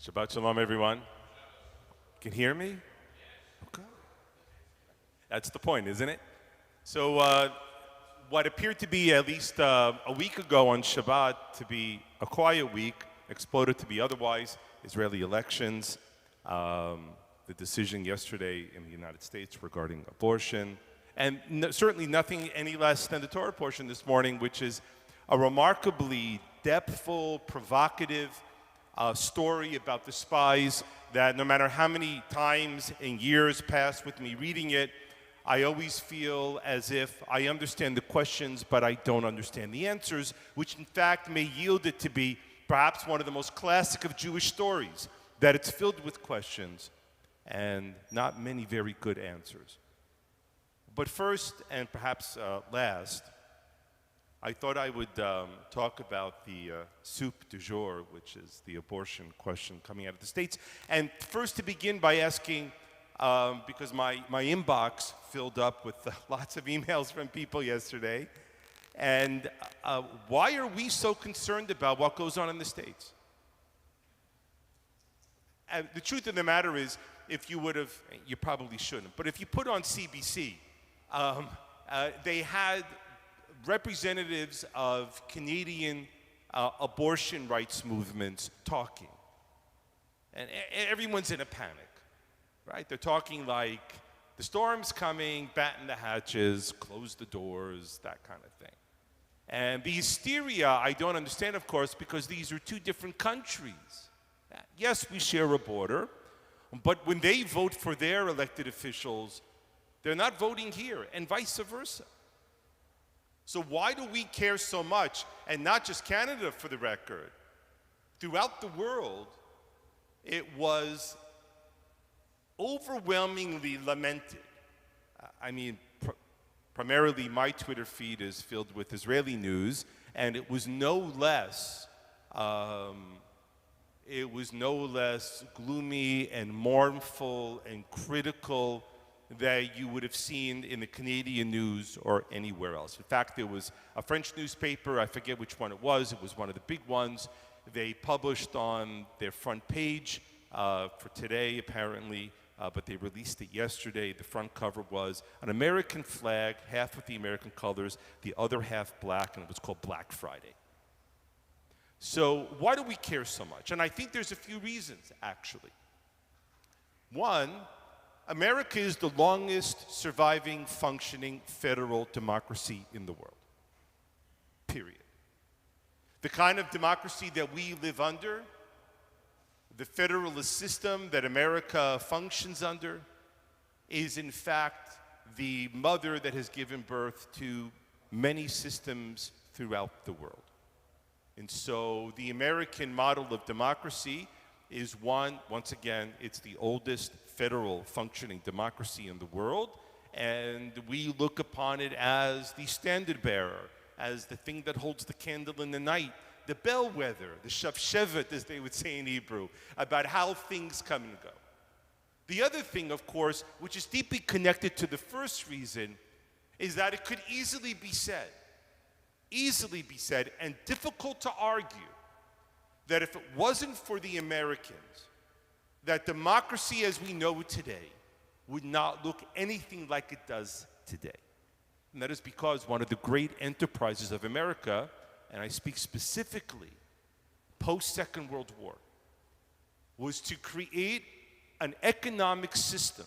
Shabbat shalom, everyone. Can hear me? Okay. That's the point, isn't it? So what appeared to be at least a week ago on Shabbat to be a quiet week exploded to be otherwise. Israeli elections, the decision yesterday in the United States regarding abortion, and certainly nothing any less than the Torah portion this morning, which is a remarkably depthful, provocative story about the spies that no matter how many times and years pass with me reading it, I always feel as if I understand the questions, but I don't understand the answers, which in fact may yield it to be perhaps one of the most classic of Jewish stories, that it's filled with questions and not many very good answers. But first, and perhaps last, I thought I would talk about the soup du jour, which is the abortion question coming out of the States. And first to begin by asking, because my inbox filled up with lots of emails from people yesterday, and why are we so concerned about what goes on in the States? And the truth of the matter is, if you would have, you probably shouldn't, but if you put on CBC, they had representatives of Canadian abortion rights movements talking. And everyone's in a panic, right? They're talking like, the storm's coming, batten the hatches, close the doors, that kind of thing. And the hysteria, I don't understand, of course, because these are two different countries. Yes, we share a border, but when they vote for their elected officials, they're not voting here, and vice versa. So why do we care so much, and not just Canada for the record? Throughout the world, it was overwhelmingly lamented. Primarily my Twitter feed is filled with Israeli news, and it was no less gloomy and mournful and critical that you would have seen in the Canadian news or anywhere else. In fact, there was a French newspaper, I forget which one it was one of the big ones. They published on their front page for today, apparently, but they released it yesterday. The front cover was an American flag, half with the American colors, the other half black, and it was called Black Friday. So why do we care so much? And I think there's a few reasons, actually. One, America is the longest surviving, functioning federal democracy in the world, period. The kind of democracy that we live under, the federalist system that America functions under, is in fact the mother that has given birth to many systems throughout the world. And so the American model of democracy is once again, it's the oldest federal functioning democracy in the world, and we look upon it as the standard bearer, as the thing that holds the candle in the night, the bellwether, the Shacharit, as they would say in Hebrew, about how things come and go. The other thing, of course, which is deeply connected to the first reason, is that it could easily be said, and difficult to argue, that if it wasn't for the Americans, that democracy as we know it today would not look anything like it does today. And that is because one of the great enterprises of America, and I speak specifically post-Second World War, was to create an economic system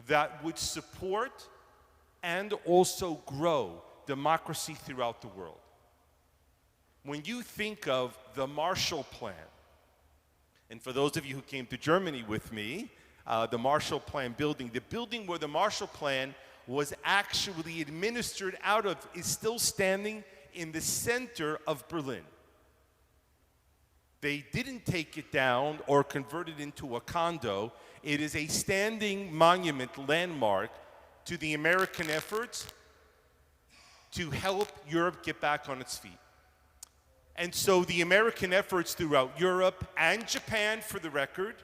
that would support and also grow democracy throughout the world. When you think of the Marshall Plan, and for those of you who came to Germany with me, the Marshall Plan building, the building where the Marshall Plan was actually administered out of is still standing in the center of Berlin. They didn't take it down or convert it into a condo. It is a standing monument landmark to the American efforts to help Europe get back on its feet. And so the American efforts throughout Europe and Japan, for the record,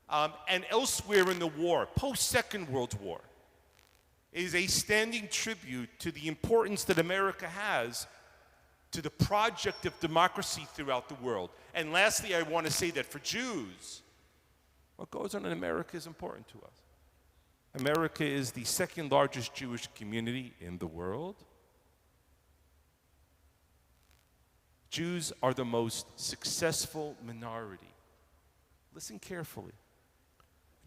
and elsewhere in the war, post-Second World War, is a standing tribute to the importance that America has to the project of democracy throughout the world. And lastly, I want to say that for Jews, what goes on in America is important to us. America is the second largest Jewish community in the world. Jews are the most successful minority. Listen carefully.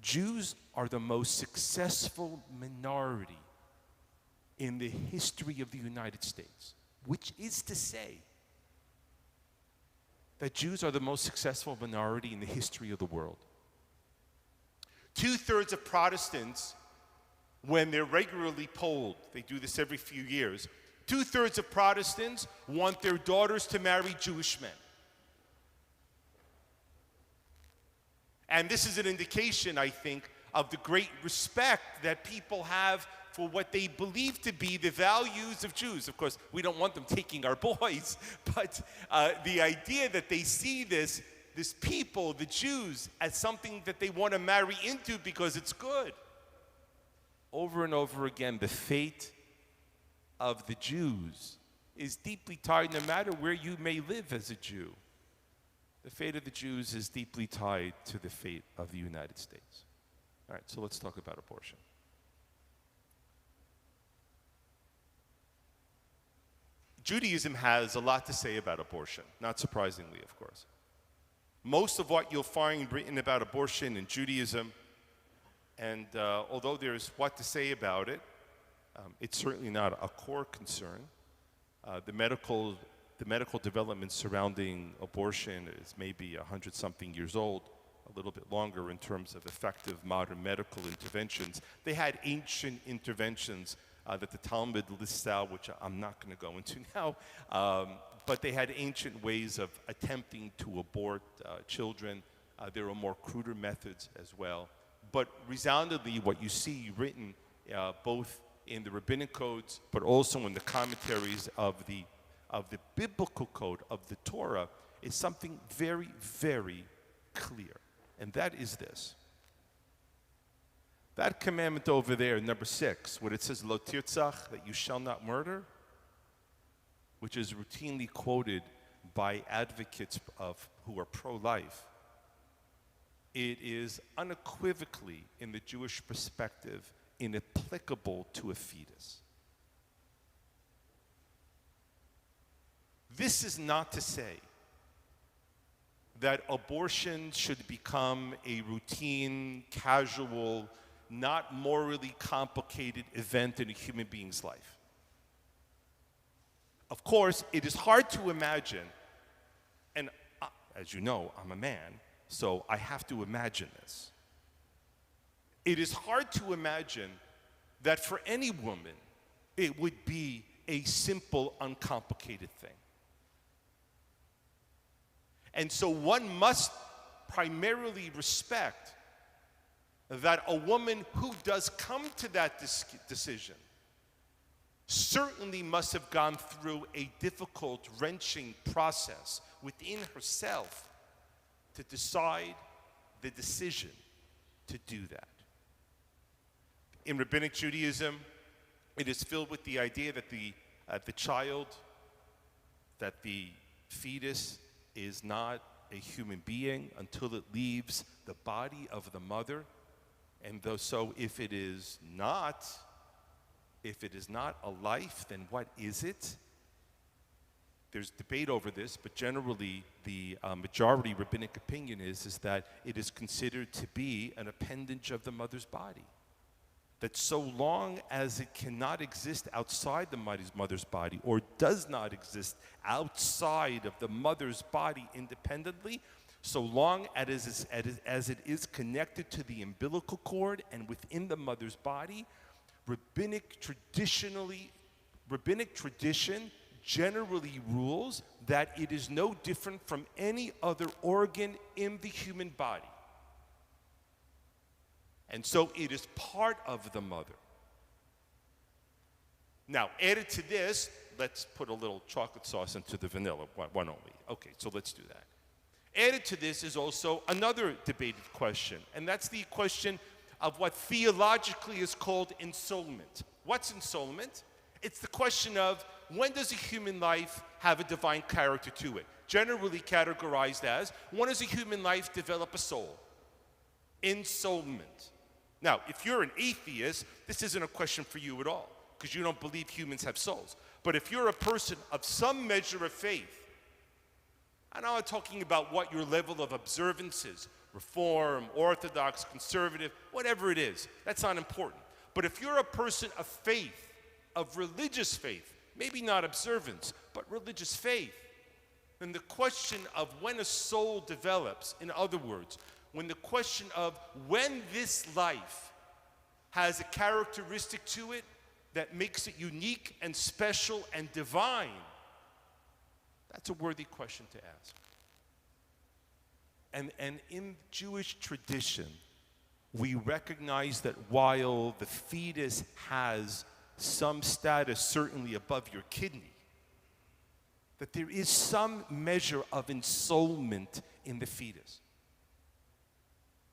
Jews are the most successful minority in the history of the United States, which is to say that Jews are the most successful minority in the history of the world. 2/3 of Protestants, when they're regularly polled, they do this every few years, 2/3 of Protestants want their daughters to marry Jewish men. And this is an indication, I think, of the great respect that people have for what they believe to be the values of Jews. Of course, we don't want them taking our boys, but the idea that they see this people, the Jews, as something that they want to marry into because it's good. Over and over again, the fate of the Jews is deeply tied, no matter where you may live as a Jew. The fate of the Jews is deeply tied to the fate of the United States. All right, so let's talk about abortion. Judaism has a lot to say about abortion, not surprisingly, of course. Most of what you'll find written about abortion in Judaism, and although there's what to say about it, it's certainly not a core concern. The medical development surrounding abortion is maybe 100-something years old, a little bit longer in terms of effective modern medical interventions. They had ancient interventions that the Talmud lists out, which I'm not going to go into now, but they had ancient ways of attempting to abort children. There were more cruder methods as well. But resoundingly, what you see written both in the rabbinic codes, but also in the commentaries of the biblical code of the Torah, is something very, very clear. And that is this. That commandment over there, number 6, where it says, Lo tirtzach, that you shall not murder, which is routinely quoted by advocates who are pro-life, it is unequivocally, in the Jewish perspective, inapplicable to a fetus. This is not to say that abortion should become a routine, casual, not morally complicated event in a human being's life. Of course, it is hard to imagine, and as you know, I'm a man, so I have to imagine this. It is hard to imagine that for any woman, it would be a simple, uncomplicated thing. And so one must primarily respect that a woman who does come to that decision certainly must have gone through a difficult, wrenching process within herself to decide the decision to do that. In rabbinic Judaism, it is filled with the idea that the fetus is not a human being until it leaves the body of the mother. And so if it is not a life, then what is it? There's debate over this, but generally the majority rabbinic opinion is that it is considered to be an appendage of the mother's body. That so long as it cannot exist outside the mother's body, or does not exist outside of the mother's body independently, so long as it is connected to the umbilical cord and within the mother's body, rabbinic tradition generally rules that it is no different from any other organ in the human body. And so it is part of the mother. Now, added to this, let's put a little chocolate sauce into the vanilla, one only. Okay, so let's do that. Added to this is also another debated question, and that's the question of what theologically is called ensoulment. What's ensoulment? It's the question of, when does a human life have a divine character to it? Generally categorized as, when does a human life develop a soul? Ensoulment. Now, if you're an atheist, this isn't a question for you at all, because you don't believe humans have souls. But if you're a person of some measure of faith, I'm not talking about what your level of observance is, Reform, Orthodox, Conservative, whatever it is, that's not important. But if you're a person of faith, of religious faith, maybe not observance, but religious faith, then the question of when a soul develops, in other words, when the question of when this life has a characteristic to it that makes it unique and special and divine, that's a worthy question to ask. And in Jewish tradition, we recognize that while the fetus has some status certainly above your kidney, that there is some measure of ensoulment in the fetus.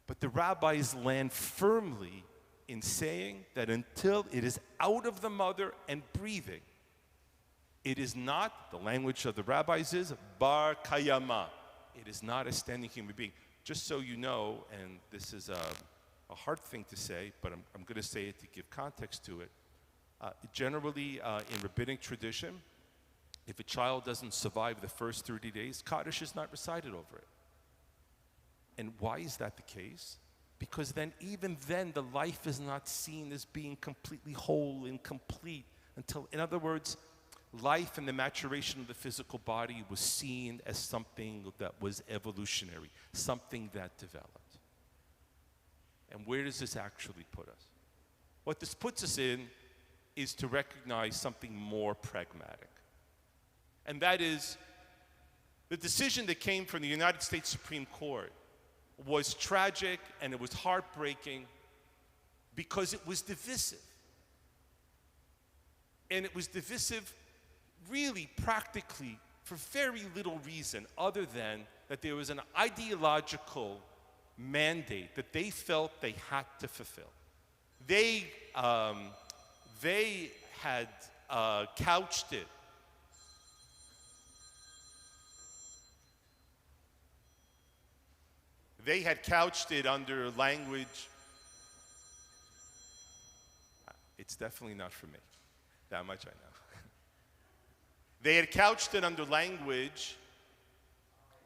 But the rabbis land firmly in saying that until it is out of the mother and breathing, it is not, the language of the rabbis is, bar kayama. It is not a standing human being. Just so you know, and this is a hard thing to say, but I'm going to say it to give context to it. Generally, in rabbinic tradition, if a child doesn't survive the first 30 days, Kaddish is not recited over it. And why is that the case? Because then, even then, the life is not seen as being completely whole and complete until, in other words, life and the maturation of the physical body was seen as something that was evolutionary, something that developed. And where does this actually put us? What this puts us in is to recognize something more pragmatic. And that is, the decision that came from the United States Supreme Court was tragic and it was heartbreaking because it was divisive. And it was divisive really practically for very little reason other than that there was an ideological mandate that they felt they had to fulfill. They had couched it under language. It's definitely not for me. That much I know. They had couched it under language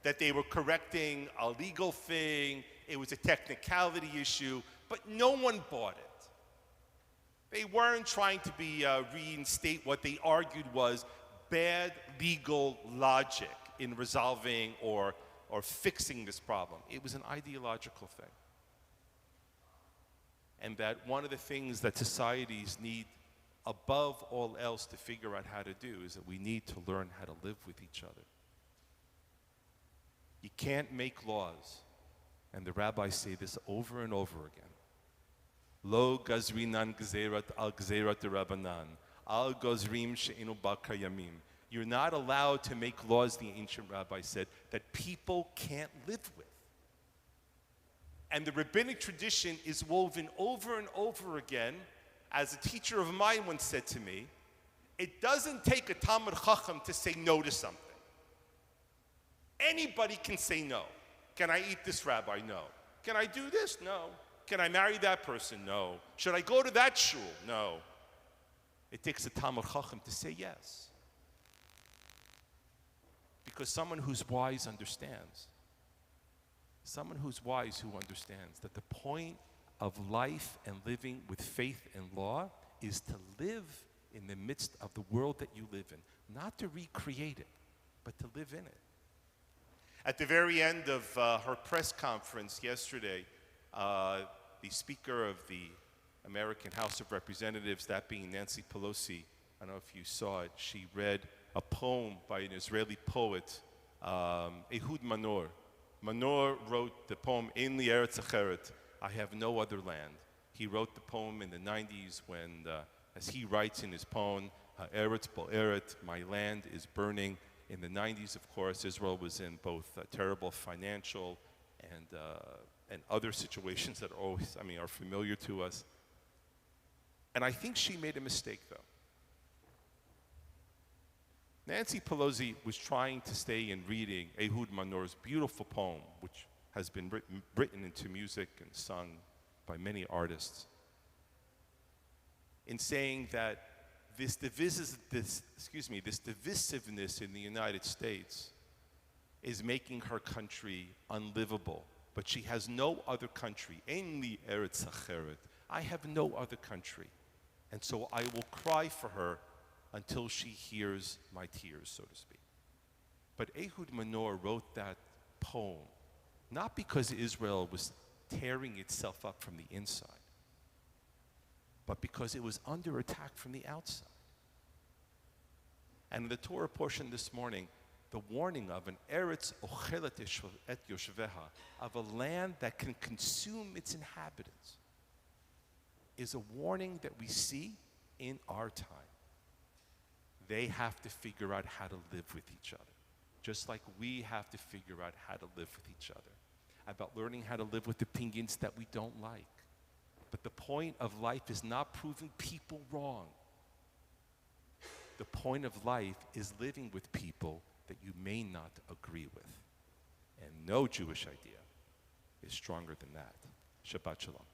that they were correcting a legal thing, it was a technicality issue, but no one bought it. They weren't trying to reinstate what they argued was bad legal logic in resolving or fixing this problem. It was an ideological thing. And that one of the things that societies need above all else to figure out how to do is that we need to learn how to live with each other. You can't make laws, and the rabbis say this over and over again. Lo gazrinan gzerat al gzerat rabbanan, al gazrim she'enu ba'kayamim. You're not allowed to make laws, the ancient rabbi said, that people can't live with. And the rabbinic tradition is woven over and over again. As a teacher of mine once said to me, it doesn't take a Talmud Chacham to say no to something. Anybody can say no. Can I eat this, Rabbi? No. Can I do this? No. Can I marry that person? No. Should I go to that shul? No. It takes a Talmud Chacham to say yes. Because someone who's wise understands. Someone who's wise who understands that the point of life and living with faith and law is to live in the midst of the world that you live in. Not to recreate it, but to live in it. At the very end of her press conference yesterday, the Speaker of the American House of Representatives, that being Nancy Pelosi, I don't know if you saw it, she read a poem by an Israeli poet, Ehud Manor. Manor wrote the poem, Ein li eretz acheret, I have no other land. He wrote the poem in the 90s when, as he writes in his poem, Eretz bo'eret, my land is burning. In the 90s, of course, Israel was in both terrible financial and other situations that are familiar to us. And I think she made a mistake, though. Nancy Pelosi was trying to stay in reading Ehud Manor's beautiful poem, which has been written into music and sung by many artists, in saying that this divisiveness in the United States is making her country unlivable. But she has no other country. Ein li eretz acheret. I have no other country. And so I will cry for her until she hears my tears, so to speak. But Ehud Manor wrote that poem not because Israel was tearing itself up from the inside, but because it was under attack from the outside. And in the Torah portion this morning, the warning of an Eretz ochelet et yoshveha, of a land that can consume its inhabitants, is a warning that we see in our time. They have to figure out how to live with each other, just like we have to figure out how to live with each other, about learning how to live with opinions that we don't like. But the point of life is not proving people wrong. The point of life is living with people that you may not agree with. And no Jewish idea is stronger than that. Shabbat Shalom.